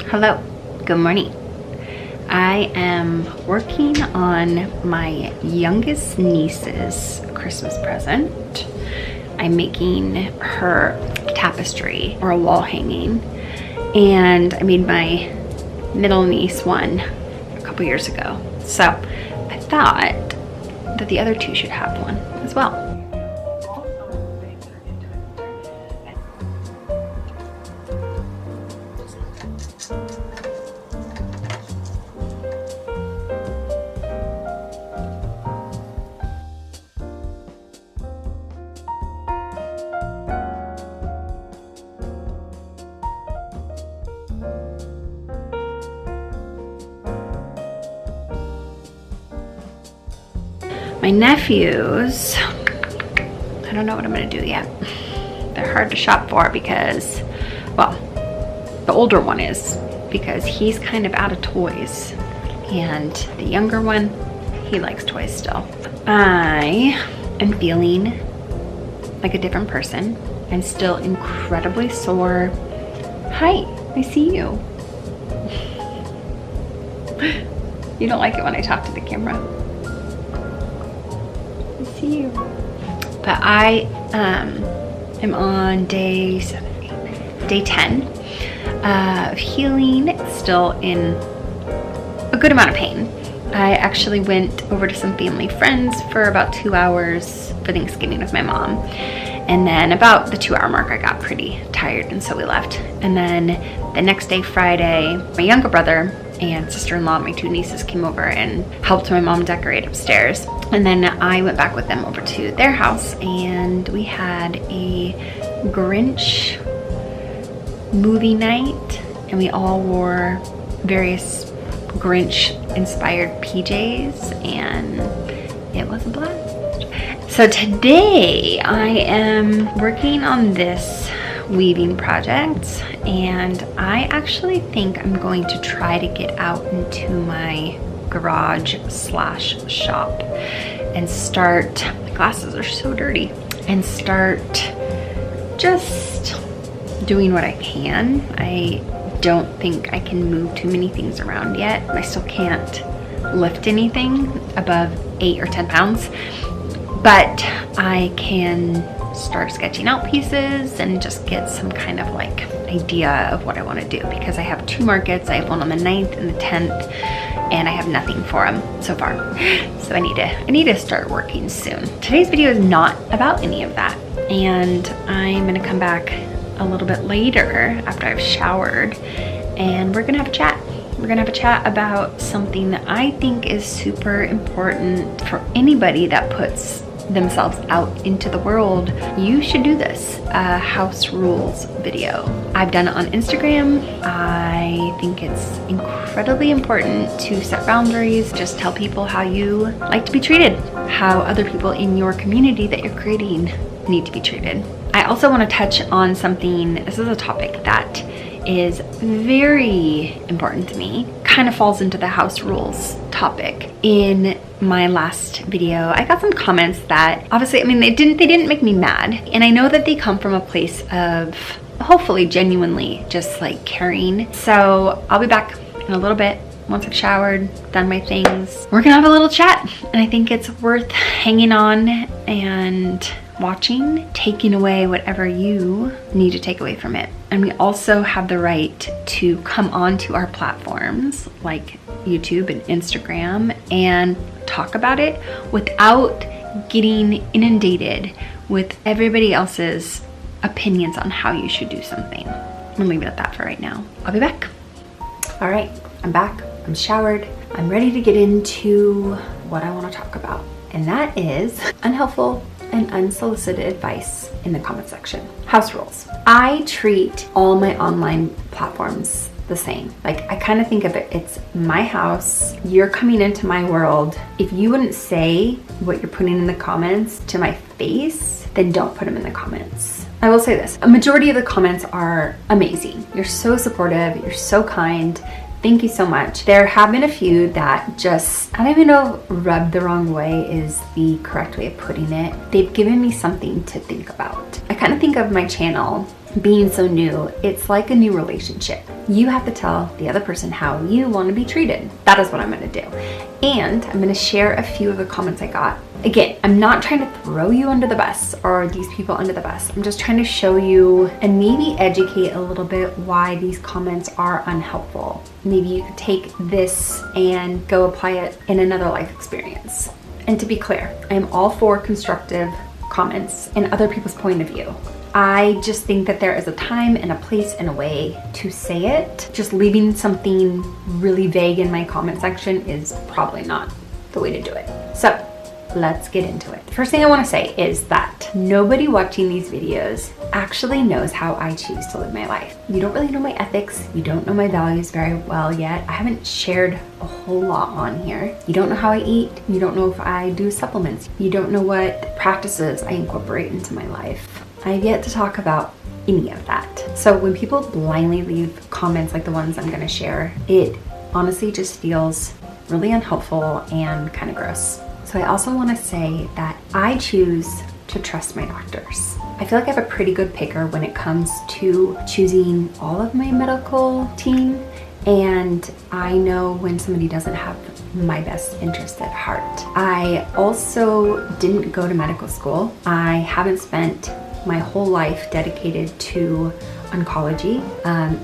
Hello, good morning. I am working on my youngest niece's Christmas present. I'm making her a tapestry or a wall hanging, and I made my middle niece one a couple years ago. So I thought that the other two should have one as well. My nephews, I don't know what I'm gonna do yet. They're hard to shop for because, well, the older one is because he's kind of out of toys, and the younger one, he likes toys still. I am feeling like a different person. I'm still incredibly sore. Hi, I see you. You don't like it when I talk to the camera. See you. But I am on day 10 of healing, still in a good amount of pain. I actually went over to some family friends for about 2 hours for Thanksgiving with my mom, and then about the 2-hour mark I got pretty tired, and so we left. And then the next day, Friday, my younger brother and sister-in-law, my 2 nieces, came over and helped my mom decorate upstairs. And then I went back with them over to their house, and we had a Grinch movie night, and we all wore various Grinch inspired PJs, and it was a blast. So today I am working on this weaving project, and I actually think I'm going to try to get out into my garage / shop and start, my glasses are so dirty, and start just doing what I can. I don't think I can move too many things around yet. I still can't lift anything above 8 or 10 pounds, but I can start sketching out pieces and just get some kind of like idea of what I want to do, because I have 2 markets. I have one on the 9th and the 10th, and I have nothing for them so far. So I need to start working soon. Today's video is not about any of that, and I'm gonna come back a little bit later after I've showered, and we're gonna have a chat. We're gonna have a chat about something that I think is super important for anybody that puts themselves out into the world. You should do this, a house rules video. I've done it on Instagram. I think it's incredibly important to set boundaries, just tell people how you like to be treated, how other people in your community that you're creating need to be treated. I also want to touch on something, this is a topic that is very important to me, kind of falls into the house rules topic. In my last video, I got some comments that obviously, I mean, they didn't make me mad, and I know that they come from a place of hopefully genuinely just like caring. So I'll be back in a little bit once I've showered, done my things. We're gonna have a little chat, and I think it's worth hanging on and watching, taking away whatever you need to take away from it. And we also have the right to come onto our platforms like YouTube and Instagram and talk about it without getting inundated with everybody else's opinions on how you should do something. I'm gonna leave it at that for right now. I'll be back. All right, I'm back, I'm showered. I'm ready to get into what I wanna talk about. And that is unhelpful and unsolicited advice in the comment section. House rules. I treat all my online platforms the same. Like, I kind of think of it, it's my house, you're coming into my world. If you wouldn't say what you're putting in the comments to my face, then don't put them in the comments. I will say this, a majority of the comments are amazing. You're so supportive, you're so kind. Thank you so much. There have been a few that just, I don't even know if rubbed the wrong way is the correct way of putting it. They've given me something to think about. I kind of think of my channel being so new, it's like a new relationship. You have to tell the other person how you want to be treated. That is what I'm going to do. And I'm going to share a few of the comments I got. Again, I'm not trying to throw you under the bus or these people under the bus. I'm just trying to show you and maybe educate a little bit why these comments are unhelpful. Maybe you could take this and go apply it in another life experience. And to be clear, I'm all for constructive comments and other people's point of view. I just think that there is a time and a place and a way to say it. Just leaving something really vague in my comment section is probably not the way to do it. So let's get into it. First thing I want to say is that nobody watching these videos actually knows how I choose to live my life. You don't really know my ethics. You don't know my values very well yet. I haven't shared a whole lot on here. You don't know how I eat. You don't know if I do supplements. You don't know what practices I incorporate into my life. I have yet to talk about any of that. So when people blindly leave comments like the ones I'm going to share, it honestly just feels really unhelpful and kind of gross. So I also want to say that I choose to trust my doctors. I feel like I have a pretty good picker when it comes to choosing all of my medical team, and I know when somebody doesn't have my best interest at heart. I also didn't go to medical school. I haven't spent my whole life dedicated to oncology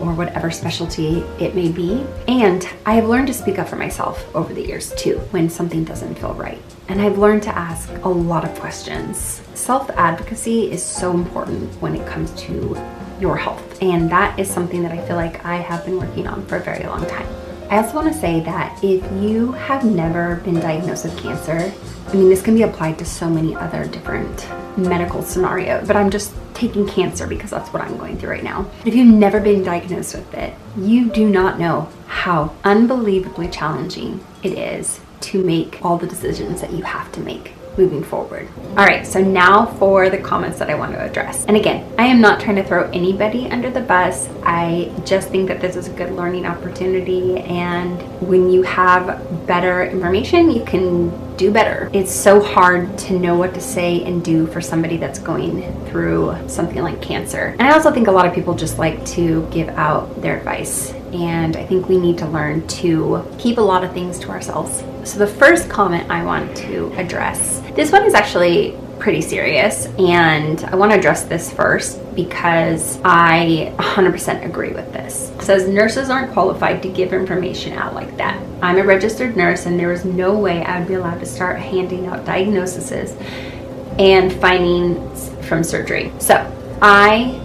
or whatever specialty it may be. And I have learned to speak up for myself over the years too when something doesn't feel right. And I've learned to ask a lot of questions. Self-advocacy is so important when it comes to your health. And that is something that I feel like I have been working on for a very long time. I also want to say that if you have never been diagnosed with cancer, I mean, this can be applied to so many other different medical scenarios, but I'm just taking cancer because that's what I'm going through right now. If you've never been diagnosed with it, you do not know how unbelievably challenging it is to make all the decisions that you have to make moving forward. All right, so now for the comments that I want to address. And again, I am not trying to throw anybody under the bus. I just think that this is a good learning opportunity, and when you have better information, you can do better. It's so hard to know what to say and do for somebody that's going through something like cancer. And I also think a lot of people just like to give out their advice, and I think we need to learn to keep a lot of things to ourselves. So the first comment I want to address, this one is actually pretty serious, and I want to address this first because I 100% agree with this. It says nurses aren't qualified to give information out like that. I'm a registered nurse, and there is no way I would be allowed to start handing out diagnoses and findings from surgery. So I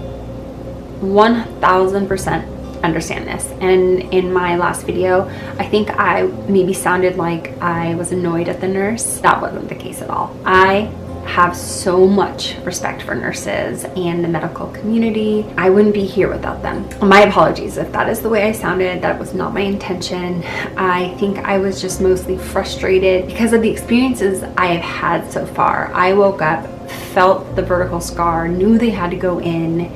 1000% understand this. And in my last video, I think I maybe sounded like I was annoyed at the nurse. That wasn't the case at all. I have so much respect for nurses and the medical community. I wouldn't be here without them. My apologies if that is the way I sounded. That was not my intention. I think I was just mostly frustrated because of the experiences I have had so far. I woke up, felt the vertical scar, knew they had to go in.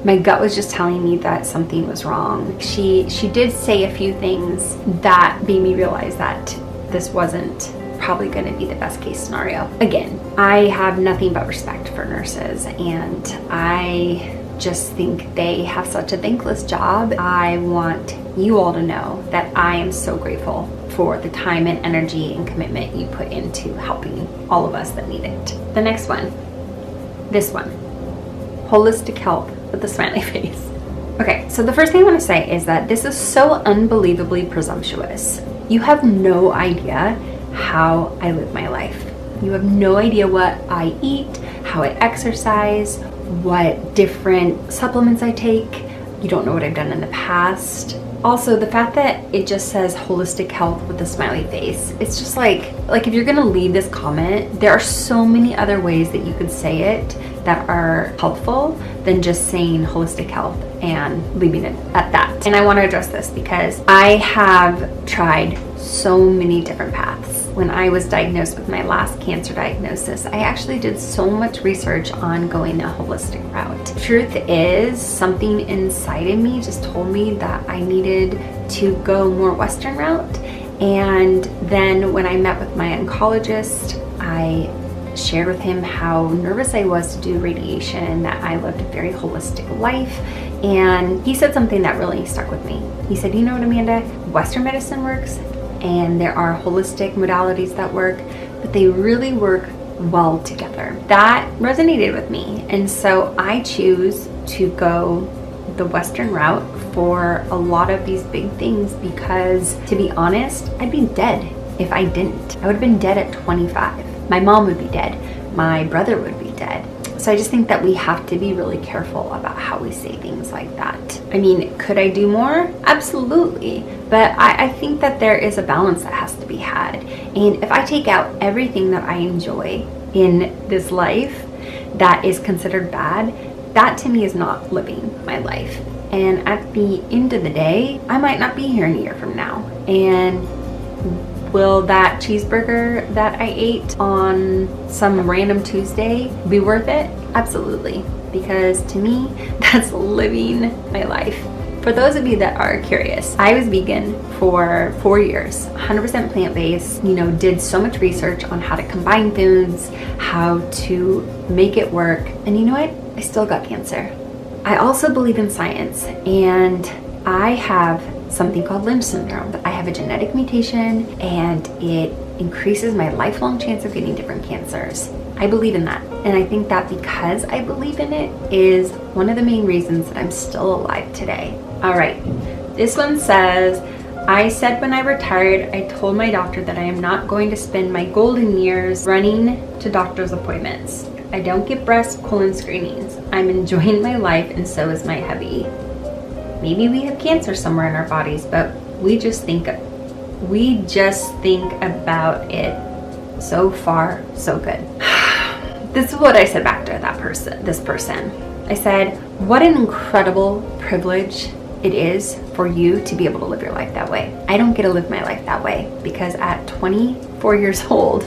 My gut was just telling me that something was wrong. She did say a few things that made me realize that this wasn't probably going to be the best case scenario. Again, I have nothing but respect for nurses, and I just think they have such a thankless job. I want you all to know that I am so grateful for the time and energy and commitment you put into helping all of us that need it. The next one, this one, holistic health with a smiley face. Okay, so the first thing I want to say is that this is so unbelievably presumptuous. You have no idea how I live my life. You have no idea what I eat, how I exercise, what different supplements I take. You don't know what I've done in the past. Also, the fact that it just says holistic health with a smiley face, it's just like if you're gonna leave this comment, there are so many other ways that you could say it that are helpful than just saying holistic health and leaving it at that. And I want to address this because I have tried so many different paths. When I was diagnosed with my last cancer diagnosis, I actually did so much research on going a holistic route. Truth is, something inside of me just told me that I needed to go more Western route. And then when I met with my oncologist, I shared with him how nervous I was to do radiation and that I lived a very holistic life. And he said something that really stuck with me. He said, you know what, Amanda, Western medicine works and there are holistic modalities that work, but they really work well together. That resonated with me. And so I choose to go the Western route for a lot of these big things because, to be honest, I'd be dead if I didn't. I would have been dead at 25. My mom would be dead. My brother would be dead. So I just think that we have to be really careful about how we say things like that. I mean, could I do more? Absolutely. But I think that there is a balance that has to be had. And if I take out everything that I enjoy in this life that is considered bad, that to me is not living my life. And at the end of the day, I might not be here in a year from now. And will that cheeseburger that I ate on some random Tuesday be worth it? Absolutely. Because to me, that's living my life. For those of you that are curious, I was vegan for 4 years, 100% plant-based, did so much research on how to combine foods, how to make it work. And you know what? I still got cancer. I also believe in science, and I have something called Lynch syndrome. I have a genetic mutation and it increases my lifelong chance of getting different cancers. I believe in that. And I think that because I believe in it is one of the main reasons that I'm still alive today. All right, this one says, I said when I retired, I told my doctor that I am not going to spend my golden years running to doctor's appointments. I don't get breast colon screenings. I'm enjoying my life and so is my hubby. Maybe we have cancer somewhere in our bodies, but we just think about it so far, so good. This is what I said back to this person. I said, what an incredible privilege it is for you to be able to live your life that way. I don't get to live my life that way because at 24 years old,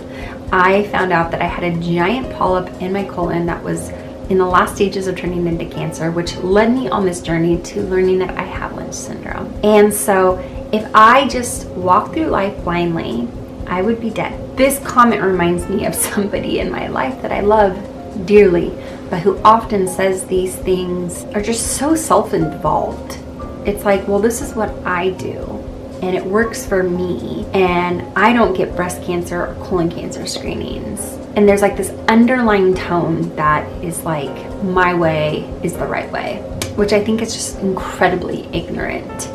I found out that I had a giant polyp in my colon that was in the last stages of turning into cancer, which led me on this journey to learning that I have Lynch syndrome. And so if I just walk through life blindly, I would be dead. This comment reminds me of somebody in my life that I love dearly, but who often says these things are just so self-involved. It's like, well, this is what I do and it works for me, and I don't get breast cancer or colon cancer screenings. And there's like this underlying tone that is like, my way is the right way, which I think is just incredibly ignorant.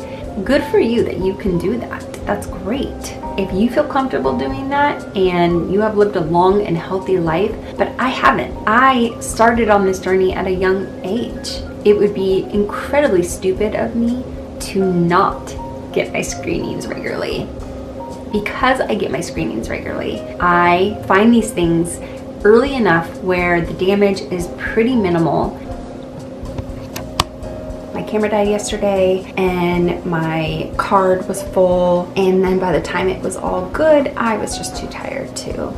Good for you that you can do that. That's great. If you feel comfortable doing that and you have lived a long and healthy life, but I haven't. I started on this journey at a young age. It would be incredibly stupid of me to not get my screenings regularly. Because I get my screenings regularly, I find these things early enough where the damage is pretty minimal. My camera died yesterday and my card was full, and then by the time it was all good, I was just too tired to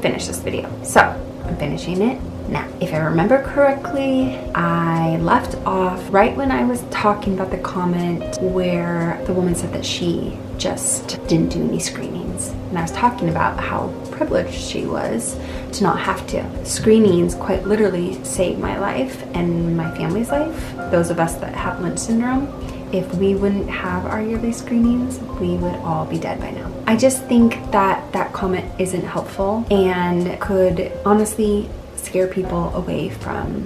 finish this video. So I'm finishing it now. If I remember correctly, I left off right when I was talking about the comment where the woman said that she just didn't do any screenings. And I was talking about how privileged she was to not have to. Screenings quite literally saved my life and my family's life. Those of us that have Lynch syndrome, if we wouldn't have our yearly screenings, we would all be dead by now. I just think that that comment isn't helpful and could honestly scare people away from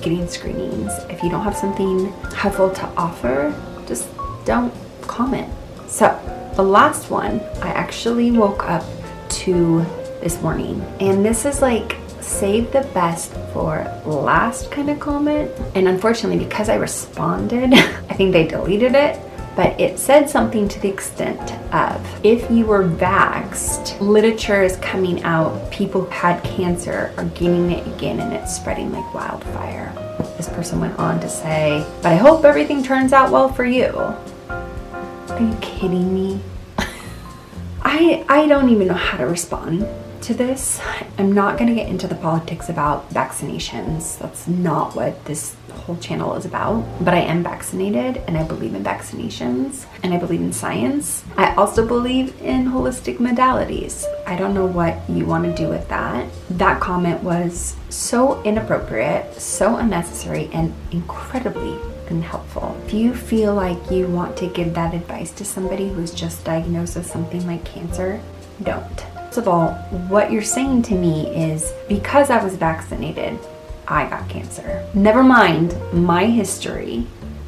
getting screenings. If you don't have something helpful to offer, just don't comment. So the last one, I actually woke up to this morning, and this is like save the best for last kind of comment. And unfortunately, because I responded, I think they deleted it, but it said something to the extent of, if you were vaxxed, literature is coming out, people who had cancer are getting it again and it's spreading like wildfire. This person went on to say, but I hope everything turns out well for you. Are you kidding me? I don't even know how to respond to this. I'm not going to get into the politics about vaccinations. That's not what this whole channel is about. But I am vaccinated, and I believe in vaccinations, and I believe in science. I also believe in holistic modalities. I don't know what you want to do with that. That comment was so inappropriate, so unnecessary, and incredibly unhelpful. If you feel like you want to give that advice to somebody who's just diagnosed with something like cancer, don't. First of all, what you're saying to me is because I was vaccinated, I got cancer. Never mind my history,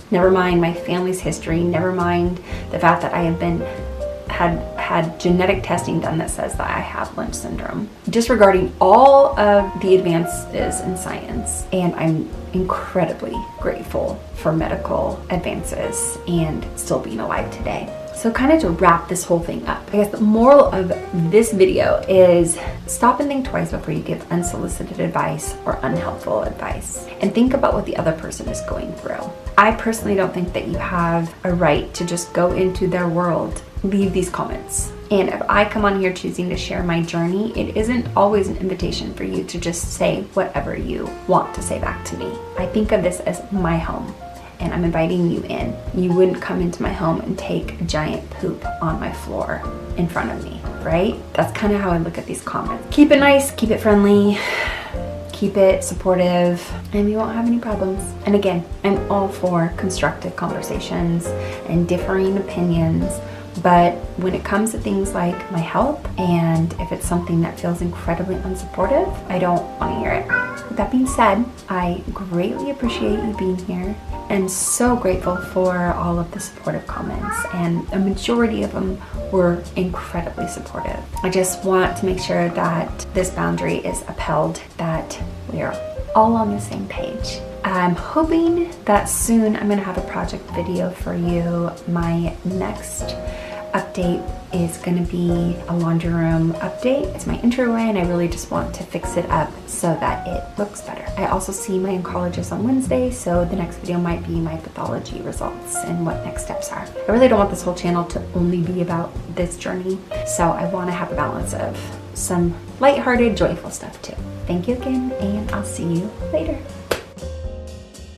never mind my family's history, never mind the fact that I have had genetic testing done that says that I have Lynch syndrome. Disregarding all of the advances in science, and I'm incredibly grateful for medical advances and still being alive today. So kind of to wrap this whole thing up, I guess the moral of this video is stop and think twice before you give unsolicited advice or unhelpful advice, and think about what the other person is going through. I personally don't think that you have a right to just go into their world. Leave these comments. And if I come on here choosing to share my journey, it isn't always an invitation for you to just say whatever you want to say back to me. I think of this as my home, and I'm inviting you in. You wouldn't come into my home and take a giant poop on my floor in front of me, right? That's kind of how I look at these comments. Keep it nice, keep it friendly, keep it supportive, and we won't have any problems. And again, I'm all for constructive conversations and differing opinions. But when it comes to things like my health, and if it's something that feels incredibly unsupportive, I don't want to hear it. With that being said, I greatly appreciate you being here, and so grateful for all of the supportive comments, and a majority of them were incredibly supportive. I just want to make sure that this boundary is upheld, that we are all on the same page. I'm hoping that soon I'm going to have a project video for you. My next update is going to be a laundry room update. It's my entryway, and I really just want to fix it up so that it looks better. I also see my oncologist on Wednesday, so the next video might be my pathology results and what next steps are. I really don't want this whole channel to only be about this journey, so I want to have a balance of some lighthearted, joyful stuff too. Thank you again, and I'll see you later.